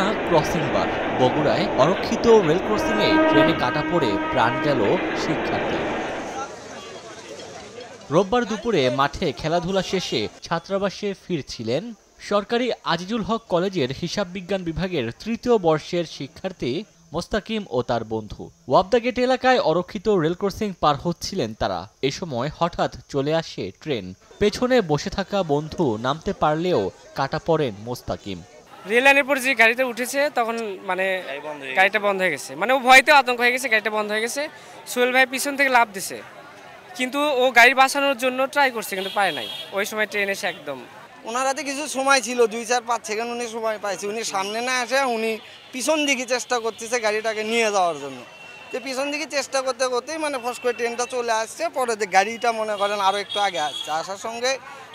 না ক্রসিং বার। বগুড়ায় অরক্ষিত রেল ক্রসিংয়ে ট্রেনে কাটা পড়ে প্রাণ গেল শিক্ষার্থী। রোববার দুপুরে মাঠে খেলাধুলা শেষে ছাত্রাবাসে ফিরছিলেন সরকারি আজিজুল হক কলেজের হিসাব বিজ্ঞান বিভাগের তৃতীয় বর্ষের শিক্ষার্থী মোস্তাকিম ও তার বন্ধু। ওয়াবদা গেট এলাকায় অরক্ষিত রেল ক্রসিং পার হচ্ছিলেন তারা। এ সময় হঠাৎ চলে আসে ট্রেন। পেছনে বসে থাকা বন্ধু নামতে পারলেও কাটা পড়েন মোস্তাকিম। রেল লাইনের পর যে গাড়িতে উঠেছে তখন মানে গাড়িটা বন্ধ হয়ে গেছে, মানে ও ভয়তে আতঙ্ক হয়ে গেছে, গাড়িটা বন্ধ হয়ে গেছে। সোহেল ভাই পিছন থেকে লাফ দিছে, কিন্তু ও গাড়ি বাঁচানোর জন্য ট্রাই করছে কিন্তু পারে নাই। ওই সময় ট্রেন এসে একদম ওনার হাতে কিছু সময় ছিল, 2-4-5 সেকেন্ড উনি সময় পাইছে। উনি সামনে না আসে উনি পিছন দিকে চেষ্টা করতেছে গাড়িটাকে নিয়ে যাওয়ার জন্য। তো পিছন দিকে চেষ্টা করতে করতেই মানে ফস করে ট্রেনটা চলে আসছে। পরে গাড়িটা মনে করেন আরও একটু আগে আসছে, আসার সঙ্গে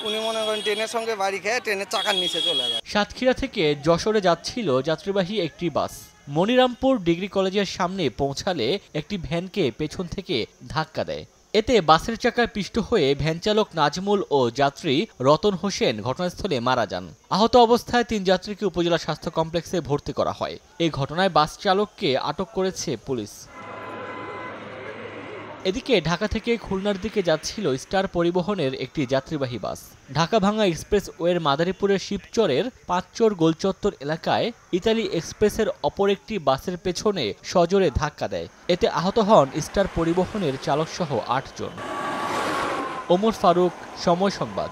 উনি মনে করেন ট্রেনের সঙ্গে বাড়ি খেয়ে ট্রেনের চাকার নিচে চলে যায়। সাতক্ষীরা থেকে যশোরে যাচ্ছিল যাত্রীবাহী একটি বাস। মনিরামপুর ডিগ্রি কলেজের সামনে পৌঁছালে একটি ভ্যানকে পেছন থেকে ধাক্কা দেয়। এতে বাসের চাকায় পিষ্ট হয়ে ভ্যানচালক নাজমুল ও যাত্রী রতন হোসেন ঘটনাস্থলে মারা যান। আহত অবস্থায় 3 যাত্রীকে উপজেলা স্বাস্থ্য কমপ্লেক্সে ভর্তি করা হয়। এই ঘটনায় বাস চালককে আটক করেছে পুলিশ। এদিকে ঢাকা থেকে খুলনার দিকে যাচ্ছিল স্টার পরিবহনের একটি যাত্রীবাহী বাস। ঢাকা-ভাঙ্গা এক্সপ্রেস ওয়ের মাদারীপুরের শিবচরের পাঁচচর গোলচত্বর এলাকায় ইতালি এক্সপ্রেসের অপর একটি বাসের পেছনে সজোরে ধাক্কা দেয়। এতে আহত হন স্টার পরিবহনের চালকসহ 8 জন। ওমর ফারুক, সময় সংবাদ।